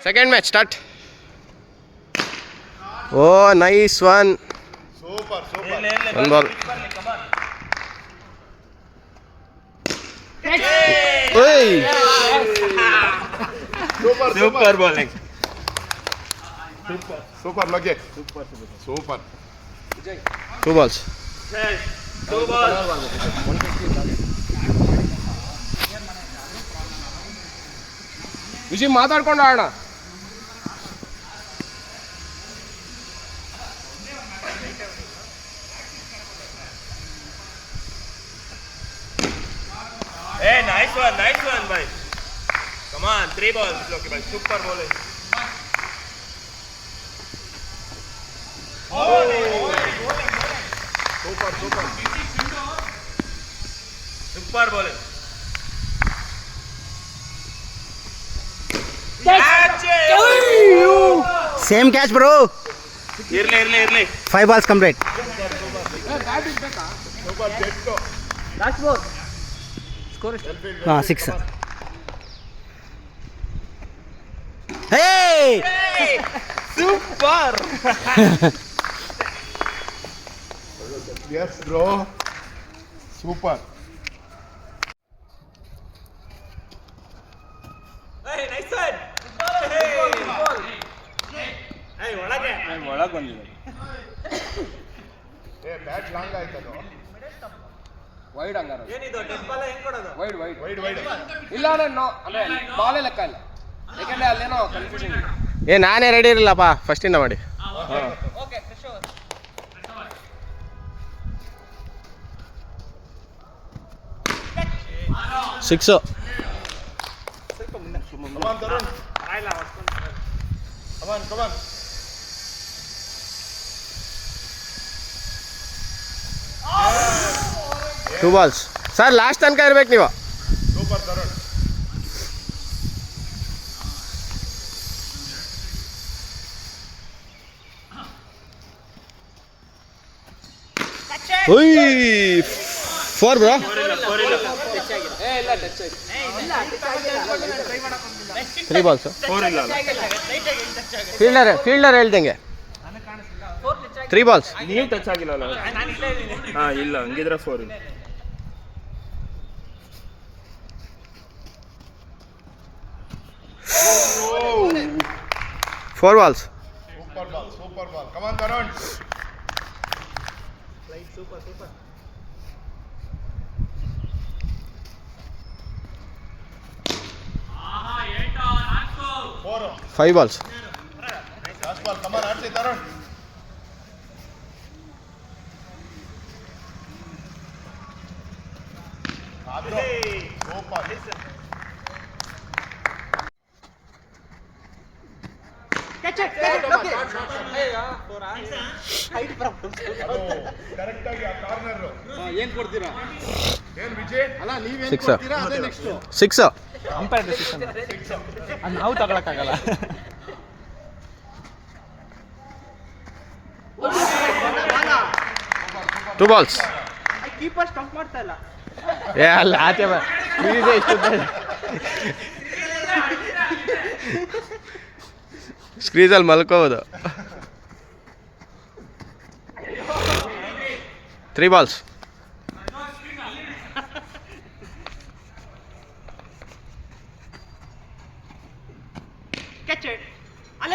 Second match, start. Oh, nice one. Super. One ball. Hey! Super bowling. Super Logesh. Super. 2 balls. ವಿಷಯ ಮಾತಾಡ್ಕೊಂಡು ಆಡೋಣ. Hey, nice one, bhai. Come on, 3 balls, Loki bhai. Super bowling. Super bowling. Catch it! Same catch, bro. Irle. 5 balls complete. Super Jetto. Last ball. Score 6. Hey! Super! Yes, bro. Super. Hey, nice one. Hey, ಒಳಗೆ ಬಂದಿದೆ. Bat long ಆಯ್ತದು. Wide ಹಂಗಾರ ಏನಿದು death ball ಹೆಂಗ್ ಕೊಡೋದು? Wide. ಇಲ್ಲ ಅಂದ್ರೆ ಬಾಲೇ ಲೆಕ್ಕ ಇಲ್ಲ, ಯಾಕಂದ್ರೆ ಅಲ್ಲೇನೋ ಕನ್ಫ್ಯೂಷನ್ ಇದೆ. ನಾನೇ ರೆಡಿ ಇರಲಿಲ್ಲಪ್ಪ, ಫಸ್ಟಿಂದ ಮಾಡಿ. Okay, 6. Come on, Tarun. Come on. 2 balls. Sir last ತನಕ ಇರ್ಬೇಕು ನೀವು. Super, Tarun. Oi! 4 bro. 3 balls. Fielder ಹೇಳ್ದಂಗೆ 3 balls. ನೀವು ಟಚ್ ಆಗಿಲ್ಲ ಅಲ್ಲ? ಹಾ, ಇಲ್ಲ, ಹಂಗಿದ್ರೆ 4 ಇಲ್ಲ. 4 balls. Super ball. Come on, Tarun. Super. 5 balls. Last ball. Come on, Archie, Tarun. Super. Catch it. Look it. Correct ಆಗಿ ಆ ಕಾರ್ನರ್ ಏನ್ ಕೊಡ್ತೀರಾ? ಏನ್ ವಿಜಯ್ ಅಲ್ಲ ನೀವೇನ್ 6. ಕೊಡ್ತೀರಾ ಅದೇ ನೆಕ್ಸ್ಟ್. 6. Umpire decision. ಅದು ನಾವು ತಗೊಳಕ್ಕಾಗಲ್ಲ. Two balls. ಕೀಪರ್ ಸ್ಟಂಪ್ ಮಾಡ್ತಾ ಇಲ್ಲ. ಅಲ್ಲ ಆಚೆ ಸ್ಕ್ರೀಸಲ್ಲಿ ಮಲ್ಕೋಬೋದು. 3 balls. Catch it. ಅಲ್ಲ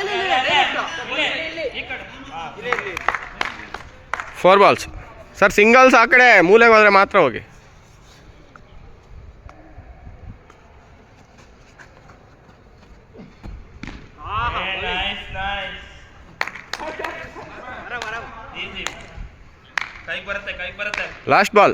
4 balls. ಸರ್ ಸಿಂಗಲ್ಸ್ ಆ ಕಡೆ ಮೂಲೆಗೆ ಹೋದರೆ ಮಾತ್ರ ಹೋಗಿ. ಕೈ ಬರುತ್ತೆ. Last ball.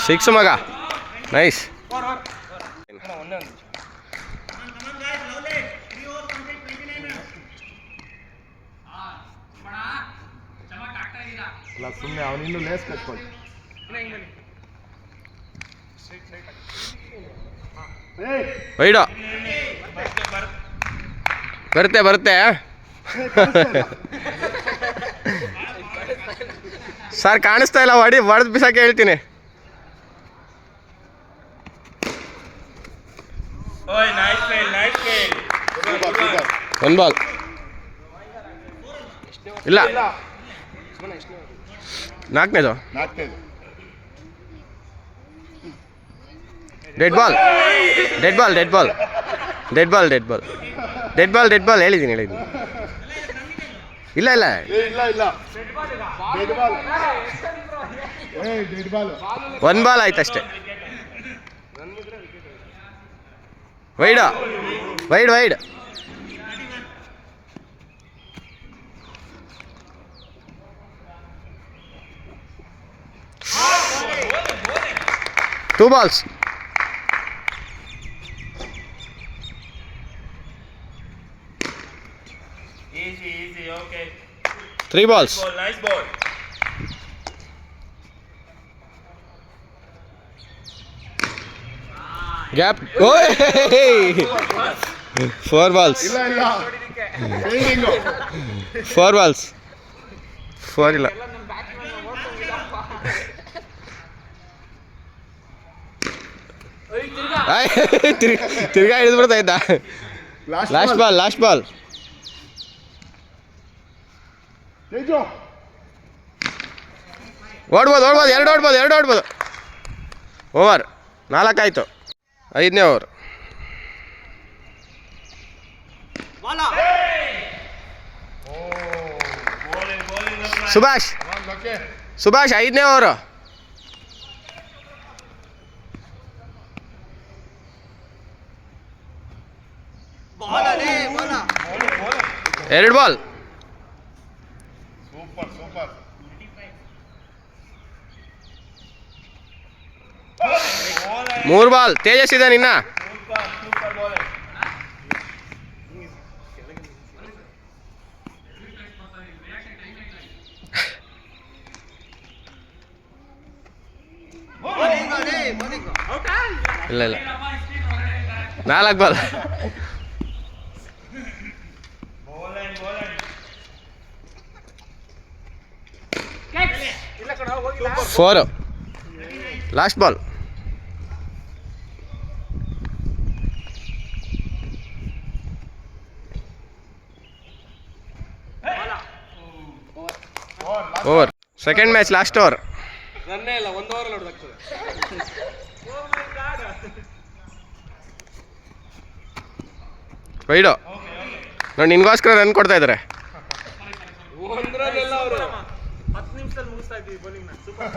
ಸಿಕ್ಸ್ ಮಗ, ನೈಸ್. ಸುಮ್ಮನೆ ಅವನಿನ್ನೂ ಲೇಸ್ ಕಟ್ಕೊಳ್ಳಿ. ವೈಡ ಬರುತ್ತೆ ಸರ್ ಕಾಣಿಸ್ತಾ ಇಲ್ಲ, ಹೊಡೆದು ಬಿಸಾಕಿ ಹೇಳ್ತೀನಿ. ಓಯ್ ನೈಸ್ ಫೇಲ್. ಒಂದು ಬಾಲ್ ಇಲ್ಲ, ನಾಲ್ಕನೇದು ಡೆಡ್ ಬಾಲ್ ಹೇಳಿದ್ದೀನಿ. ಇಲ್ಲ ಒಂದು ಬಾಲ್ ಆಯ್ತಷ್ಟೇ. Wide 2 balls. Easy, okay. 3 balls. Nice ball. Gap. Oh! 4 balls. ಇಲ್ಲ 4 balls. 4 ಇಲ್ಲ. ತಿರ್ಗಾ ಹಿಡಿದು ಬಿಡ್ತಾ ಇದ್ದ. Last ball. ಓಡ್ಬೋದು 2 ಓಡ್ಬೋದು. ಓವರ್ 4 ಆಯಿತು. 5ನೇ ಓವರ್. ಸುಭಾಷ್ 5ನೇ ಓವರು. ಎರಡು ಬಾಲ್. Super 3 ball. ತೇಜಸ್ ಇದ್ದಾನೆ ಇನ್ನ. Super ball. ಇಲ್ಲ 4 ball. 4. Last ball. Over. Second match last over. ರನ್ನೇ ಇಲ್ಲ, 1 ಓವರ್ ಹೊಡೆದಾಗ್ತದೆ. ವೈಡು ನೋಡಿ, ನಿನ್ಗೋಸ್ಕರ ರನ್ ಕೊಡ್ತಾ ಇದ್ದಾರೆ. ಒಂದ್ರಲ್ಲೆಲ್ಲ ಅವರು 10 ನಿಮಿಷದಲ್ಲಿ ಮುಗಿಸ್ತಾ ಇದ್ದೀವಿ ಬೌಲಿಂಗ್ ನ. ಸೂಪರ್.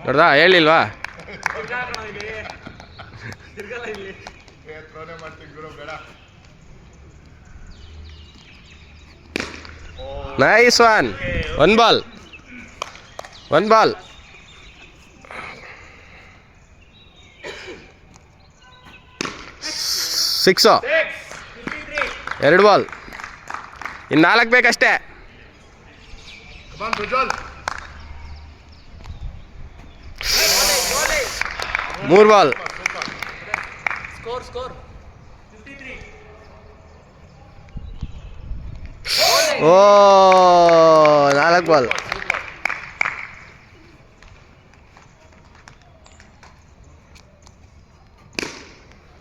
ನೋಡ್ದಾ, ಹೇಳಿಲ್ವಾ? ತಿರ್ಗಲ್ಲ ಇಲ್ಲಿ. ಥ್ರೋನೇ ಮಾಡ್ತೀನಿ ಗುರು, ಬೇಡ. Nice one. 1 ಬಾಲ್. 6. 2 ಬಾಲ್. ಇನ್ನು 4 ಬೇಕಷ್ಟೇ. ಪ್ರಜ್ವಲ್ 3 ಬಾಲ್. ಸ್ಕೋರ್ ಓ 4 ಬಾಲ್.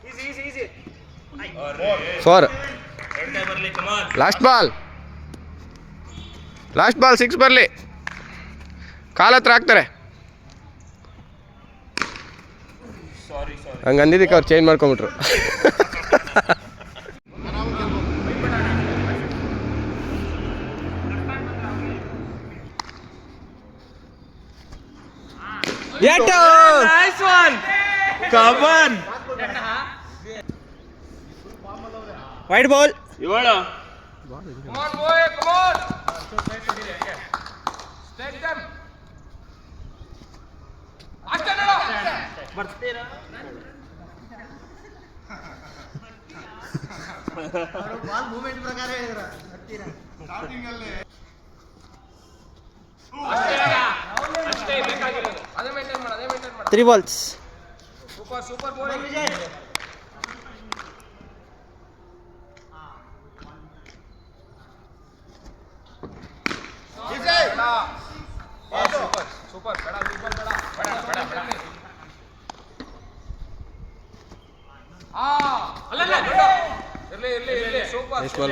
ಈಸಿ 4. ಬರಲಿ, ಕಮಾನ್. ಲಾಸ್ಟ್ ಬಾಲ್ 6 ಬರಲಿ. ಕಾಲ್ ಹತ್ರ ಹಾಕ್ತಾರೆ. ಸಾರಿ ಹಂಗೆ ಅಂದಿದ್ದಕ್ಕೆ ಅವ್ರು ಚೇಂಜ್ ಮಾಡ್ಕೊಂಬಿಟ್ರು. Nice one. Come on. Wide ball. 7. ಬರ್ತೀರಾ? ಬಾಲ್ ಮೂವ್ಮೆಂಟ್ ಪ್ರಕಾರ ಹೇಳಿದ್ರ ಬರ್ತೀರಾ? ಸ್ಟಾರ್ಟಿಂಗ್ ಅಲ್ಲಿ 3 balls. ಸೂಪರ್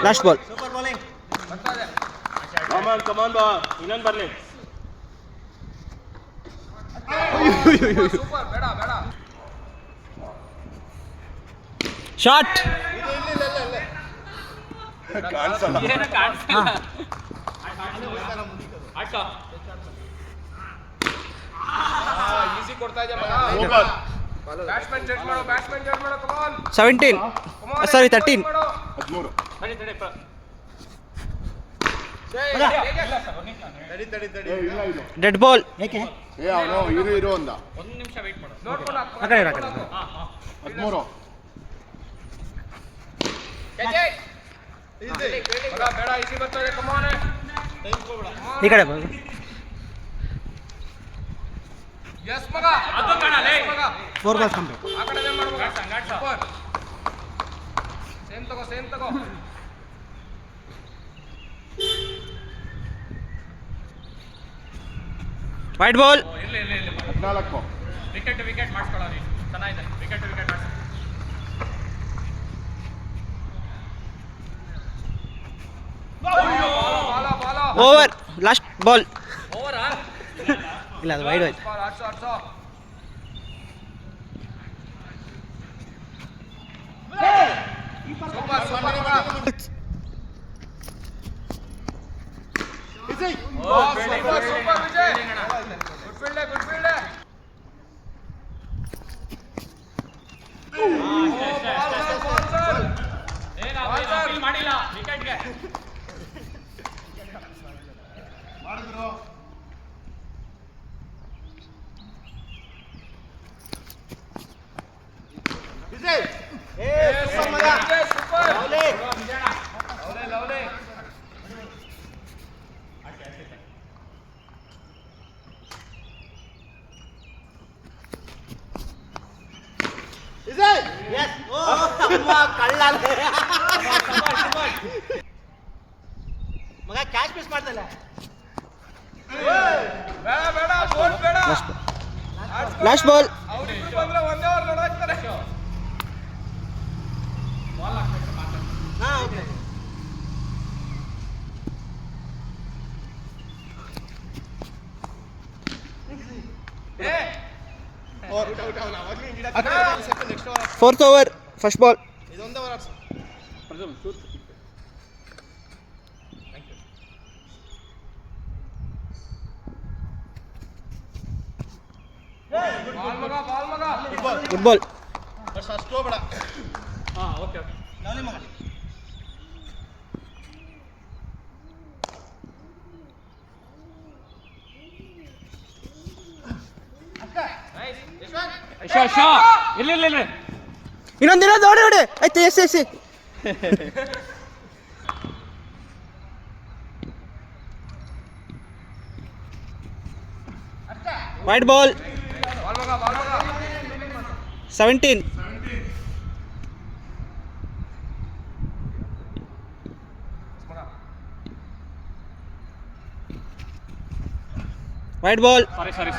ಲಾಸ್ಟ್ ಬಾಲ್ ಕಮಾನ್ ಬಾ ಇನ್ನೊಂದು ಬರ್ಲಿ ಶಾಟ್ ಕಾಣಿಸಲ್ಲ ಈಸಿ ಕೊಡ್ತಾ ಇದೆ ಸೂಪರ್ ಬ್ಯಾಟ್ಸ್ಮನ್ ಜಡ್ಜ್ ಮಾಡೋ ಕಮಾನ್ 17 ಸಾರಿ 13 13 ಏ, ಇಲ್ಲ ಇದು ಡೆಡ್ ಬಾಲ್ ಏ ಅವನು ಇರು ಅಂದ ನೋಡ್ಕೊಂಡು ಆ ಕಡೆ ಇರು, ಆ ಕಡೆ. 13 ಬೇಡ ಈಸಿ ಬರ್ತದೆ ಕಮಾನ್ ಈ ಕಡೆ ಬಾ. ಯಸ್ ಮಗ ಅದು ಕಾಣಲೇ ಮಗ 4 ಬಾಲ್ಸ್ ಕಂಪ್ಲೀಟ್ ಆ ಕಡೆ ಮಾಡ್ಬೇಕು ಸೂಪರ್ ಸೇಮ್ ತಗೋ ವೈಟ್ ಬಾಲ್ 14 ವಿಕೆಟ್ ಮಾಡಿಸ್ಕೊಳ್ಳಿ ಚೆನ್ನಾಗಿದೆ ವಿಕೆಟ್ ಮಾಡಿಸ್ ಓವರ್ ಲಾಸ್ಟ್ ಬಾಲ್ ಇಲ್ಲ ಅದು ವೈಡ್ ಹೋಯ್ತು ಆಡ್ಸೋ ಸೂಪರ್ ವಿಜಯ್ ಗುಡ್ ಫೀಲ್ಡ್ ಮಾಡಿಲ್ಲ ವಿಕೆಟ್ಗೆ ಮಾಡಿದ್ರು ಮಗ ಕ್ಯಾಚ್ ಮಿಸ್ ಮಾಡ್ದಲ್ಲ ಬೇಡ ಲಾಸ್ಟ್ ಬಾಲ್ ಅವ್ರಿಬ್ರು ಬಂದ್ರೆ ಒಂದೇ ಓವರ್ ನೋಡಾಕ್ತಾರೆ fourth over first ball ball ಮಗ ಗುಡ್ ಬಾಲ್ ಅಷ್ಟು ಹೋಗ್ಬೇಡ ಇಲ್ಲ ಇನ್ನೊಂದಿನ ನೋಡಿ ಆಯ್ತು yes wide ball 17 wide ball ಸಾರಿ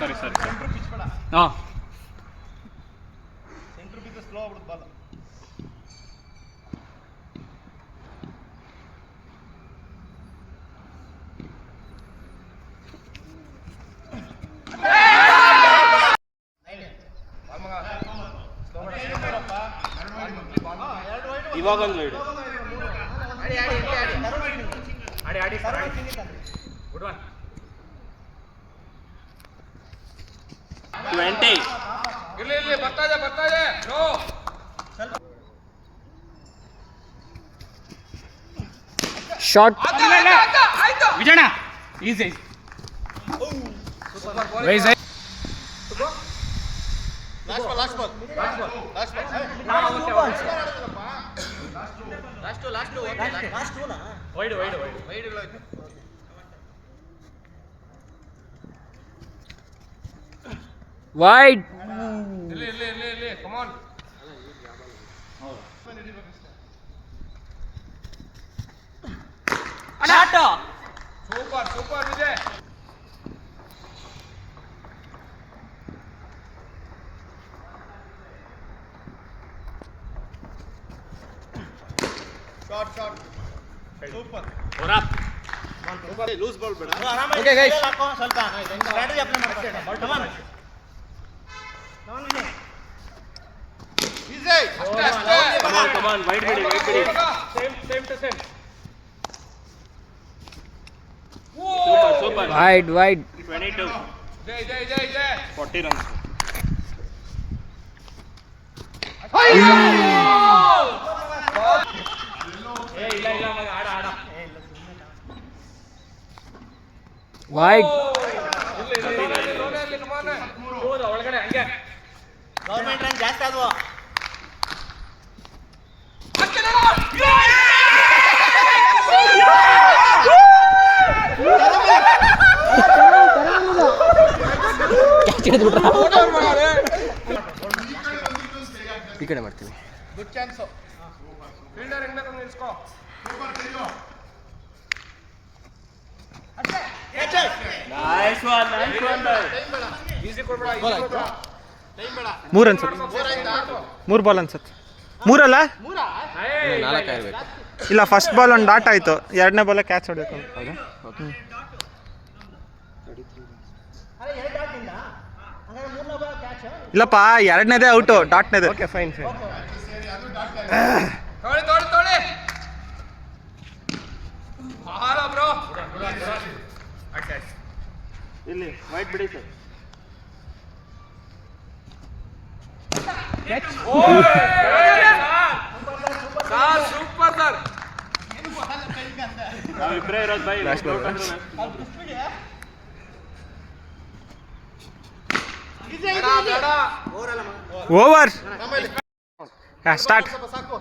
ಸೆಂಟ್ರ್ ಬಿದ್ದು ಸ್ಲೋ ಆಗ್ಬಿಡುತ್ತೆ ಬಾಲ್ ಇವಾಗೊಂದು ಲೀಡ್ ಆಡಿ ಗುಡ್ ಒನ್ 20 ಇಲ್ಲಿ ಬರ್ತಾ ಇದೆ ನೋ ಶಾರ್ಟ್ ಆಯ್ತು ವಿಜಯಣ್ಣ ಈಸಿ ಲಾಸ್ಟ್ ಬಾಲ್ ವೈಡ್ ಇಲ್ಲಿ come on super Vijay short short super loose ball ಬೇಡ ಓಕೆ ಗೈಸ್ ಸ್ವಲ್ಪ ಸ್ಟ್ರಾಟಜಿ ಅಪ್ಲೈ ಮಾಡ್ತಾರೆ. Easy Come on, wide bidding. Super. Wide 22. 40 runs. Wide government rank ಜಾಸ್ತಿ ಆದ್ವು. ಈ ಕಡೆ ಮಾಡ್ತೀನಿ. ಗುಡ್ ಚಾನ್ಸ್ ಫೀಲ್ಡರ್ ಹೆಂಗ್ ಬೇಕು ನಿಲ್ಸ್ಕೋ. Nice one, boy. ಈಸಿ ಕೊಡ್ಬೇಡ, ಈಸಿ ಕೊಡ್ಬೇಡ. ಮೂರು ಅನ್ಸುತ್ತೆ, 3 ಬಾಲ್ ಅನ್ಸುತ್ತೆ. ಮೂರಲ್ಲ ಇನ್ನು 4 ಇರ್ಬೇಕು. ಇಲ್ಲ, ಫಸ್ಟ್ ಬಾಲ್ ಒಂದು ಡಾಟ್ ಆಯ್ತು, 2ನೇ ಬಾಲ್ ಕ್ಯಾಚ್ ಹೊಡ್ಬೇಕು. ಇಲ್ಲಪ್ಪ, 2ನೇದೇ ಔಟು, ಡಾಟ್ನೇದೆ. Okay fine. ತೊಳಿ ಹಾಲ ಬ್ರೋ. ಇಲ್ಲಿ ವೈಟ್ ಬಿಡಿ ಸರ್. Super sir. ನಾವಿಬ್ಬರೇ ಇರೋದು ಬೈ. Over start. ಸಾಕು